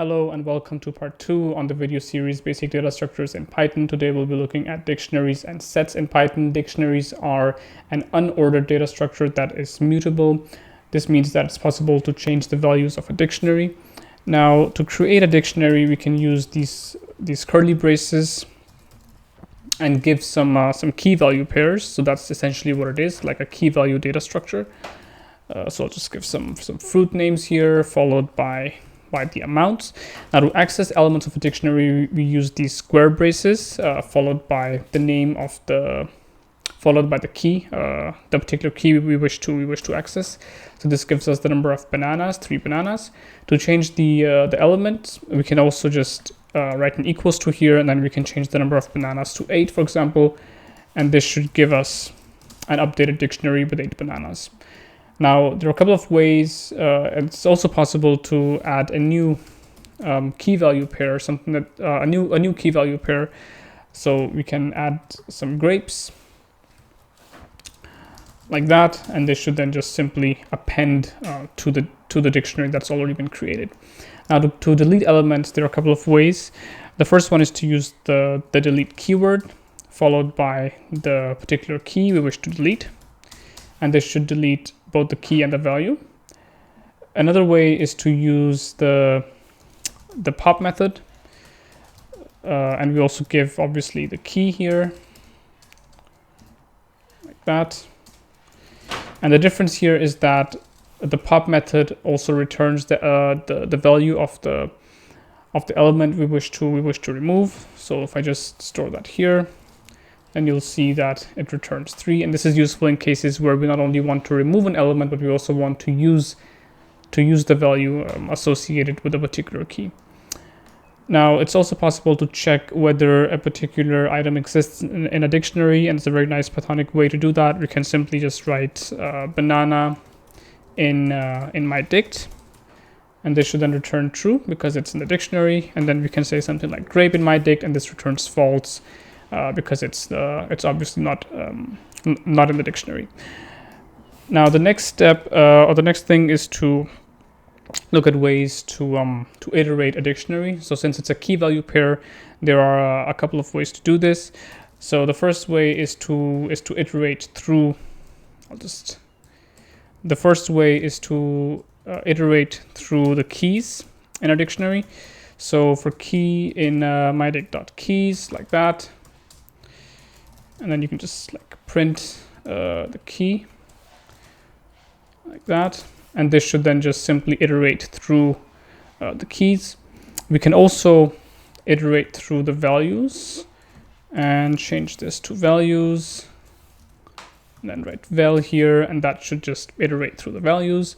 Hello and welcome to part 2 on the video series Basic Data Structures in Python. Today we'll be looking at dictionaries and sets in Python. Dictionaries are an unordered data structure that is mutable. This means that it's possible to change the values of a dictionary. Now, to create a dictionary, we can use these curly braces and give some key value pairs. So that's essentially what it is, like a key value data structure. So I'll just give some fruit names here, followed by the amounts. Now, to access elements of a dictionary, we use these square braces, followed by the name of followed by the key, the particular key we wish to access. So this gives us the number of bananas, 3 bananas. To change the element, we can also just write an equals to here, and then we can change the number of bananas to 8, for example, and this should give us an updated dictionary with 8 bananas. Now, there are a couple of ways. It's also possible to add a new key value pair, something that a new key value pair. So we can add some grapes like that, and this should then just simply append to the dictionary that's already been created. Now, to delete elements, there are a couple of ways. The first one is to use the delete keyword followed by the particular key we wish to delete, and this should delete both the key and the value. Another way is to use the pop method, and we also give obviously the key here, like that. And the difference here is that the pop method also returns the value of the element we wish to remove. So if I just store that here, and you'll see that it returns 3. And this is useful in cases where we not only want to remove an element, but we also want to use the value associated with a particular key. Now, it's also possible to check whether a particular item exists in a dictionary, and it's a very nice Pythonic way to do that. We can simply just write banana in my dict, and this should then return true because it's in the dictionary. And then we can say something like grape in my dict, and this returns false, because it's obviously not in the dictionary. Now, the next step or the next thing is to look at ways to iterate a dictionary. So since it's a key value pair, there are a couple of ways to do this. So the first way is to iterate through. The first way is to iterate through the keys in a dictionary. So for key in mydict.keys, like that. And then you can just print the key like that. And this should then just simply iterate through the keys. We can also iterate through the values and change this to values. And then write val here, and that should just iterate through the values.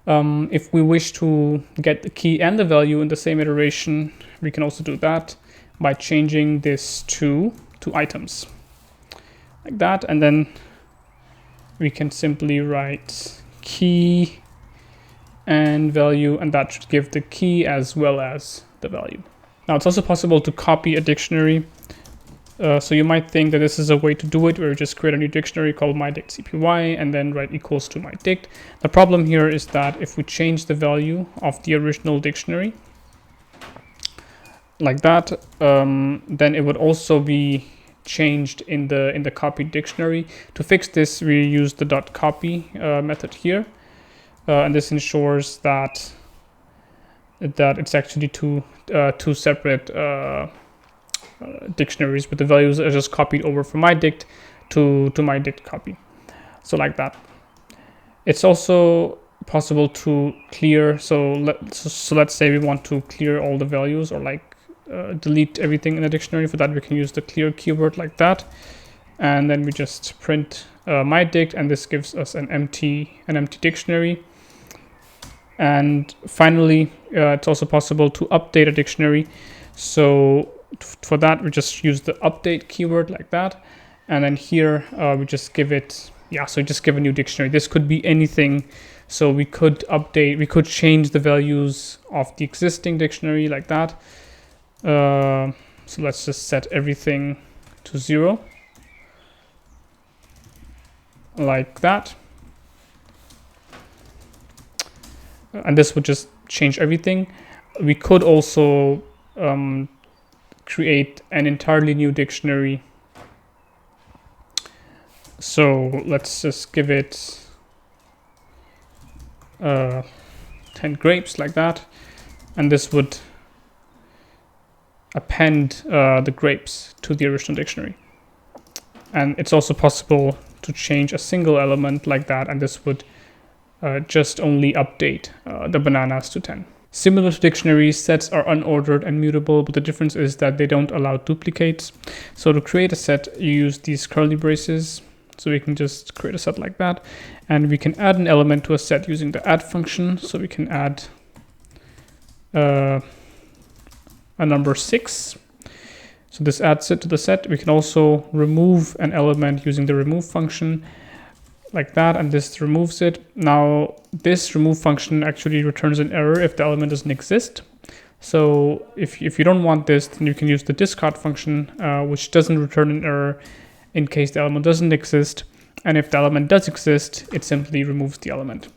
If we wish to get the key and the value in the same iteration, we can also do that by changing this to items. Like that, and then we can simply write key and value, and that should give the key as well as the value. Now, it's also possible to copy a dictionary. So you might think that this is a way to do it, where you just create a new dictionary called mydict.cpy and then write equals to mydict. The problem here is that if we change the value of the original dictionary like that, then it would also be changed in the copied dictionary. To fix this, we use the .copy method here, and this ensures that it's actually two separate dictionaries, but the values are just copied over from my dict to my dict copy. So like that. It's also possible to clear. So let's say we want to clear all the values, or delete everything in the dictionary. For that, we can use the clear keyword like that, and then we just print my dict, and this gives us an empty dictionary. And finally, it's also possible to update a dictionary. So for that, we just use the update keyword like that, and then here we just give it so just give a new dictionary. This could be anything. So we could change the values of the existing dictionary like that. So let's just set everything to 0 like that. And this would just change everything. we could also create an entirely new dictionary. So let's just give it 10 grapes like that, and this would append the grapes to the original dictionary. And it's also possible to change a single element like that, and this would just only update the bananas to 10. Similar to dictionaries, sets are unordered and mutable, but the difference is that they don't allow duplicates. So to create a set, you use these curly braces. So we can just create a set like that, and we can add an element to a set using the add function. So we can add a number 6. So this adds it to the set. We can also remove an element using the remove function like that, and this removes it. Now this remove function actually returns an error if the element doesn't exist. So if you don't want this, then you can use the discard function, which doesn't return an error in case the element doesn't exist. And if the element does exist, it simply removes the element.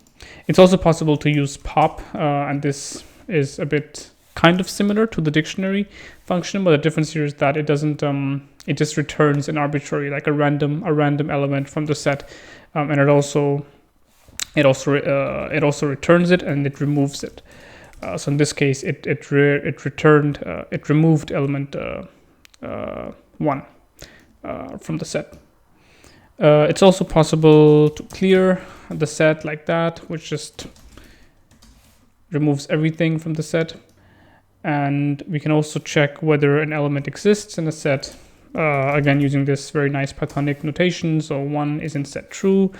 It's also possible to use pop, and this is a bit kind of similar to the dictionary function, but the difference here is that it doesn't, it just returns an arbitrary, like a random element from the set, and it also returns it and it removes it. So in this case, it removed element 1 from the set. It's also possible to clear the set like that, which just removes everything from the set. And we can also check whether an element exists in a set, again using this very nice Pythonic notation. So 1 is in set true,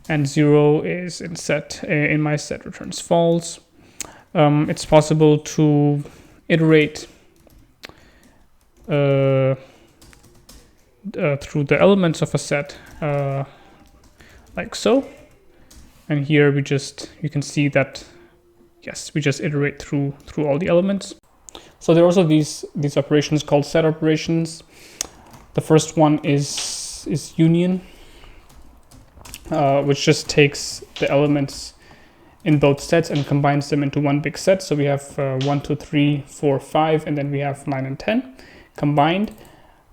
and 0 is in set in my set returns false. It's possible to iterate through the elements of a set like so, and here you can see that yes, we just iterate through all the elements. So there are also these operations called set operations. The first one is union, which just takes the elements in both sets and combines them into one big set. So we have 1, 2, 3, 4, 5, and then we have 9 and 10 combined.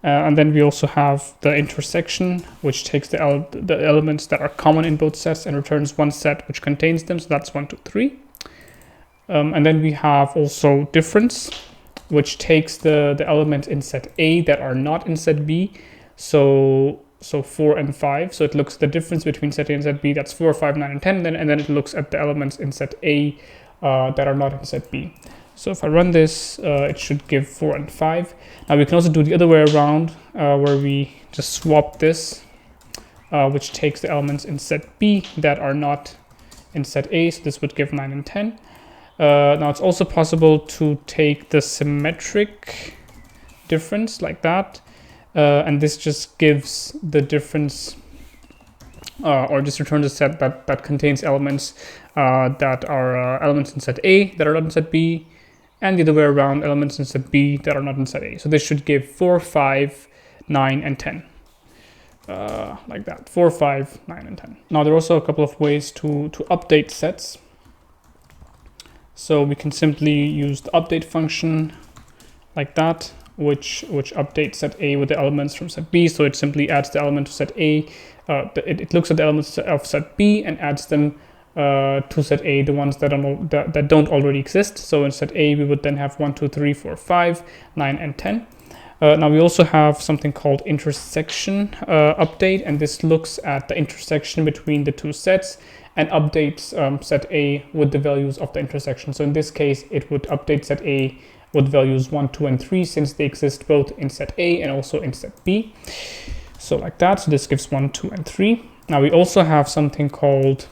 And then we also have the intersection, which takes the elements that are common in both sets and returns one set which contains them. So that's 1, 2, 3. And then we have also difference, which takes the elements in set A that are not in set B. So 4 and 5. So it looks at the difference between set A and set B. That's 4, 5, 9, and 10. And then it looks at the elements in set A that are not in set B. So if I run this, it should give 4 and 5. Now we can also do the other way around, where we just swap this, which takes the elements in set B that are not in set A. So this would give 9 and 10. Now it's also possible to take the symmetric difference like that, and this just gives the difference, or just returns a set that contains elements that are elements in set A that are not in set B, and the other way around, elements in set B that are not in set A. So this should give 4, 5, 9, and 10. Like that, 4, 5, 9, and 10. Now there are also a couple of ways to update sets. So we can simply use the update function like that, which updates set A with the elements from set B. So it simply adds the element to set A. It looks at the elements of set B and adds them to set A, the ones that don't already exist. So in set A, we would then have 1, 2, 3, 4, 5, 9, and 10. Now we also have something called intersection update, and this looks at the intersection between the two sets and updates set A with the values of the intersection. So in this case, it would update set A with values 1, 2, and 3, since they exist both in set A and also in set B. So like that, so this gives 1, 2, and 3. Now we also have something called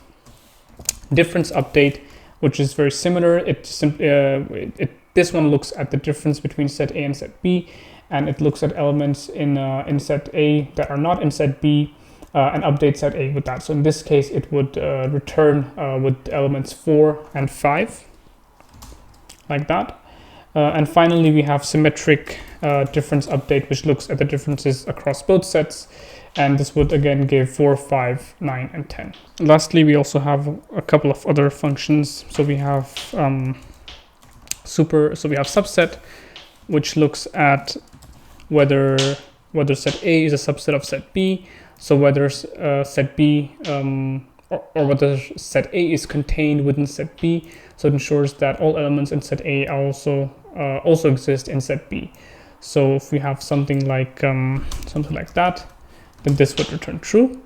difference update, which is very similar. This one looks at the difference between set A and set B, and it looks at elements in set A that are not in set B, and updates set A with that. So in this case, it would return with elements 4 and 5, like that. And finally, we have symmetric difference update, which looks at the differences across both sets. And this would again give 4, 5, 9, and 10. Lastly, we also have a couple of other functions. So we have So we have subset, which looks at whether set A is a subset of set B. So whether set B or whether set A is contained within set B. So it ensures that all elements in set A are also exist in set B. So if we have something like that, then this would return true.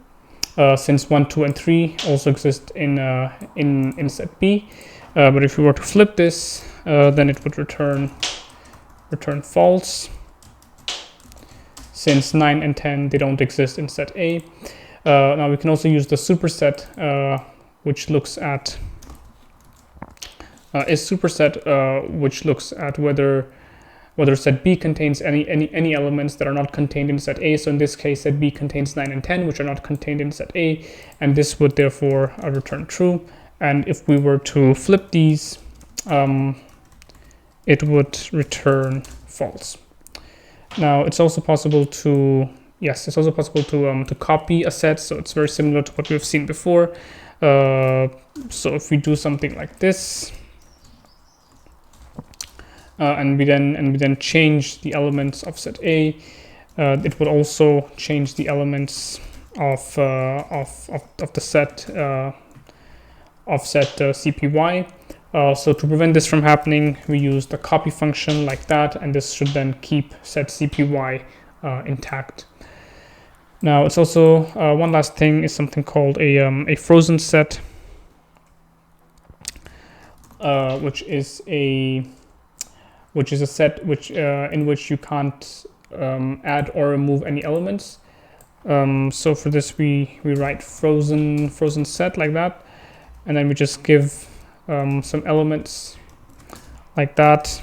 Since 1, 2, and 3 also exist in set B. But if we were to flip this, then it would return false. Since 9 and 10, they don't exist in set A. Now we can also use the superset, which looks at which looks at whether set B contains any elements that are not contained in set A. So in this case, set B contains 9 and 10, which are not contained in set A, and this would therefore return true. And if we were to flip these, it would return false. Now it's also possible to copy a set. So it's very similar to what we've seen before. So if we do something like this, and we then change the elements of set A, it would also change the elements of the set CPY. So to prevent this from happening, we use the copy function like that, and this should then keep set CPY intact. Now it's also one last thing is something called a frozen set, which is a set in which you can't add or remove any elements. So for this we write frozen set like that, and then we just give some elements like that,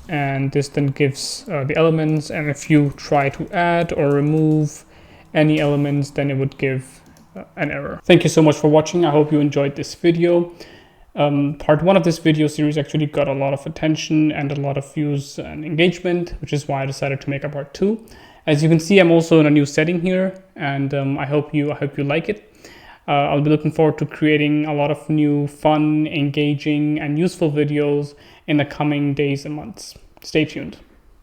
and this then gives the elements, and if you try to add or remove any elements, then it would give an error. Thank you so much for watching. I hope you enjoyed this video. Part 1 of this video series actually got a lot of attention and a lot of views and engagement, which is why I decided to make a part 2. As you can see, I'm also in a new setting here, and I hope you like it. I'll be looking forward to creating a lot of new, fun, engaging, and useful videos in the coming days and months. Stay tuned.